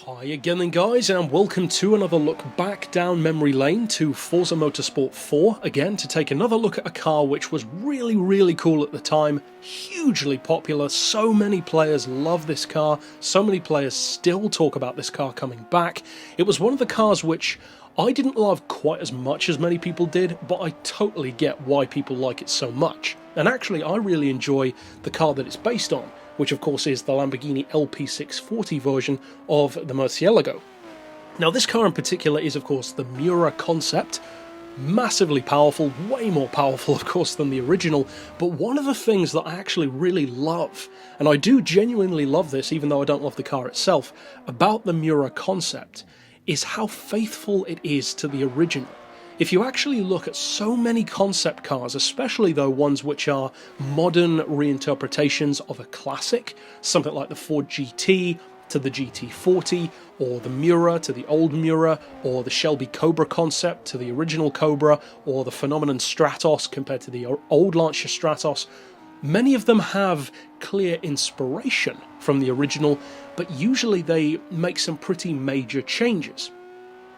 Hi again then guys, and welcome to another look back down memory lane to Forza Motorsport 4, again to take another look at a car which was really cool at the time, hugely popular, so many players love this car, so many players still talk about this car coming back. It was one of the cars which I didn't love quite as much as many people did, but I totally get why people like it so much. And actually I really enjoy the car that it's based on, which of course is the Lamborghini LP640 version of the Murcielago. Now this car in particular is of course the Miura Concept, massively powerful, way more powerful of course than the original, but one of the things that I actually really love, and I do genuinely love this even though I don't love the car itself, about the Miura Concept, is how faithful it is to the original. If you actually look at so many concept cars, especially though ones which are modern reinterpretations of a classic, something like the Ford GT to the GT40, or the Miura to the old Miura, or the Shelby Cobra concept to the original Cobra, or the Phenomenon Stratos compared to the old Lancia Stratos, many of them have clear inspiration from the original, but usually they make some pretty major changes.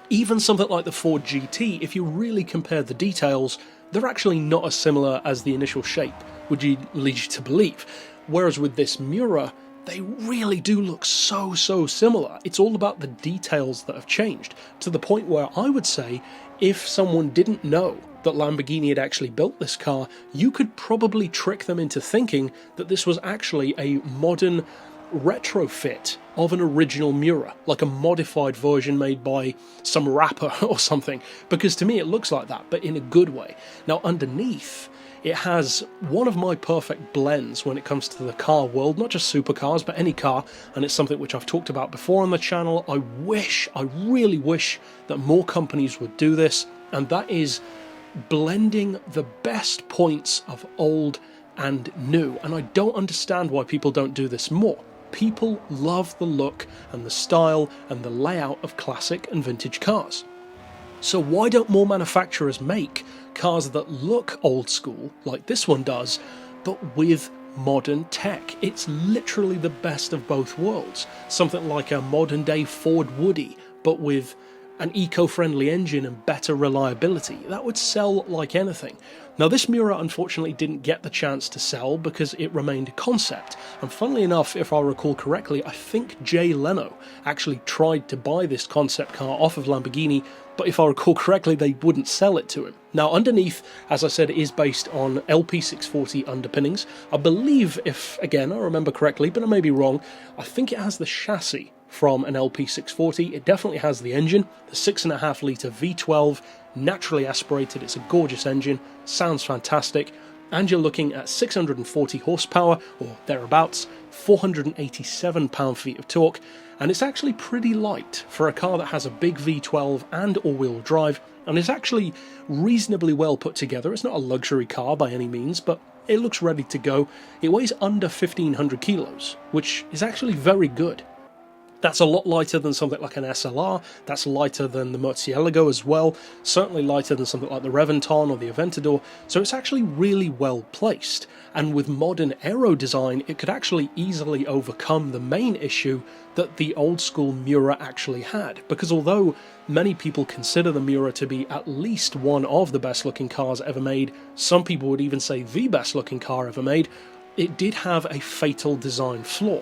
Even something like the Ford GT, if you really compare the details, they're actually not as similar as the initial shape would lead you to believe. Whereas with this Miura, they really do look so similar. It's all about the details that have changed, to the point where I would say if someone didn't know that Lamborghini had actually built this car, you could probably trick them into thinking that this was actually a modern retrofit of an original Miura, like a modified version made by some rapper or something, because to me it looks like that, but in a good way. Now underneath, it has one of my perfect blends when it comes to the car world, not just supercars, but any car, and it's something which I've talked about before on the channel. I really wish that more companies would do this, and that is blending the best points of old and new, and I don't understand why people don't do this more. People love the look and the style and the layout of classic and vintage cars. So why don't more manufacturers make cars that look old school, like this one does, but with modern tech? It's literally the best of both worlds. Something like a modern day Ford Woody, but with an eco-friendly engine and better reliability. That would sell like anything. Now this Miura unfortunately didn't get the chance to sell because it remained a concept, and funnily enough, if I recall correctly, I think Jay Leno actually tried to buy this concept car off of Lamborghini, but if I recall correctly they wouldn't sell it to him. Now underneath, as I said, it is based on LP640 underpinnings. I believe, if again I remember correctly, but I may be wrong, I think it has the chassis from an LP640. It definitely has the engine, the 6.5 litre V12, naturally aspirated. It's a gorgeous engine, sounds fantastic, and you're looking at 640 horsepower or thereabouts, 487 pound-feet of torque, and it's actually pretty light for a car that has a big V12 and all-wheel drive, and is actually reasonably well put together. It's not a luxury car by any means, but it looks ready to go. It weighs under 1,500 kilos, which is actually very good. That's a lot lighter than something like an SLR, that's lighter than the Murcielago as well, certainly lighter than something like the Tonne or the Aventador, so it's actually really well placed. And with modern aero design, it could actually easily overcome the main issue that the old school Miura actually had, because although many people consider the Miura to be at least one of the best looking cars ever made, some people would even say the best looking car ever made, it did have a fatal design flaw.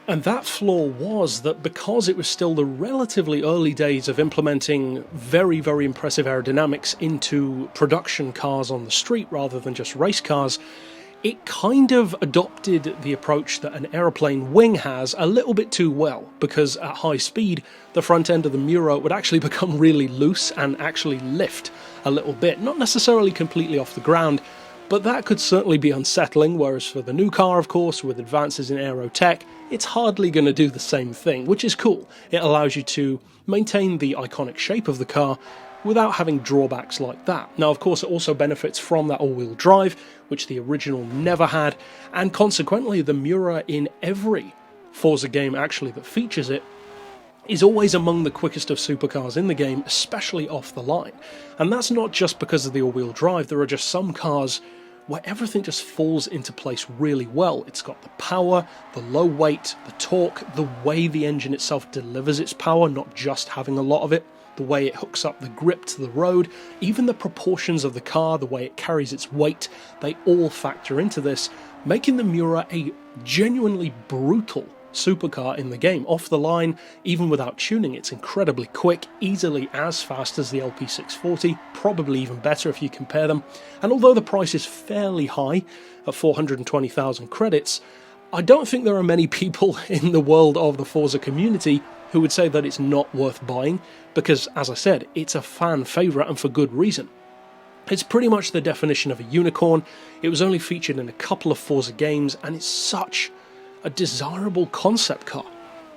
And that flaw was that because it was still the relatively early days of implementing very impressive aerodynamics into production cars on the street rather than just race cars, it kind of adopted the approach that an aeroplane wing has a little bit too well, because at high speed the front end of the Miura would actually become really loose and actually lift a little bit, not necessarily completely off the ground, but that could certainly be unsettling, whereas for the new car, of course, with advances in aero tech, it's hardly going to do the same thing, which is cool. It allows you to maintain the iconic shape of the car without having drawbacks like that. Now, of course, it also benefits from that all-wheel drive, which the original never had, and consequently, the Miura in every Forza game actually that features it is always among the quickest of supercars in the game, especially off the line. And that's not just because of the all-wheel drive. There are just some cars where everything just falls into place really well. It's got the power, the low weight, the torque, the way the engine itself delivers its power, not just having a lot of it, the way it hooks up the grip to the road, even the proportions of the car, the way it carries its weight, they all factor into this, making the Miura a genuinely brutal supercar in the game. Off the line, even without tuning, it's incredibly quick, easily as fast as the LP640, probably even better if you compare them, and although the price is fairly high at 420,000 credits, I don't think there are many people in the world of the Forza community who would say that it's not worth buying, because, as I said, it's a fan favourite and for good reason. It's pretty much the definition of a unicorn. It was only featured in a couple of Forza games, and it's such a desirable concept car.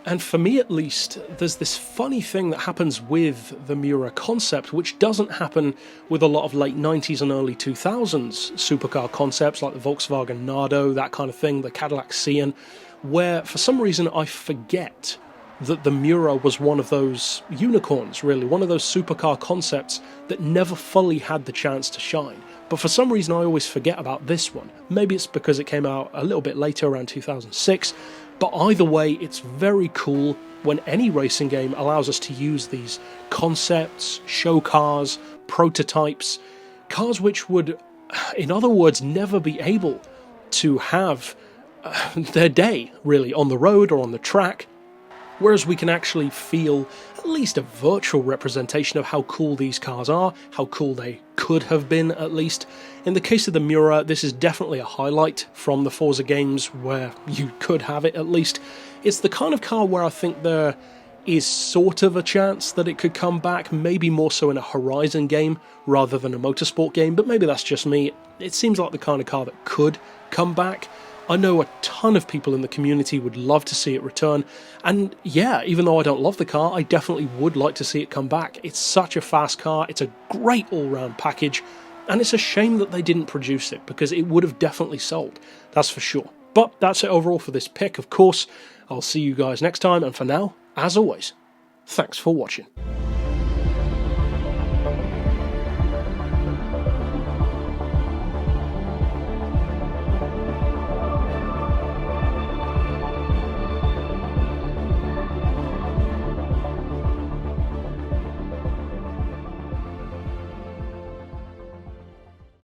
And for me at least, there's this funny thing that happens with the Miura Concept, which doesn't happen with a lot of late 90s and early 2000s supercar concepts like the Volkswagen Nardo, that kind of thing, the Cadillac Cian, where for some reason I forget that the Miura was one of those unicorns, really, one of those supercar concepts that never fully had the chance to shine. But for some reason I always forget about this one. Maybe it's because it came out a little bit later, around 2006, but either way, it's very cool when any racing game allows us to use these concepts, show cars, prototypes, cars which would, in other words, never be able to have their day, really, on the road or on the track, whereas we can actually feel at least a virtual representation of how cool these cars are, how cool they could have been at least. In the case of the Miura, this is definitely a highlight from the Forza games where you could have it at least. It's the kind of car where I think there is sort of a chance that it could come back, maybe more so in a Horizon game rather than a motorsport game, but maybe that's just me. It seems like the kind of car that could come back. I know a ton of people in the community would love to see it return, and yeah, even though I don't love the car, I definitely would like to see it come back. It's such a fast car, it's a great all-round package, and it's a shame that they didn't produce it, because it would have definitely sold, that's for sure. But that's it overall for this pick, of course. I'll see you guys next time, and for now, as always, thanks for watching.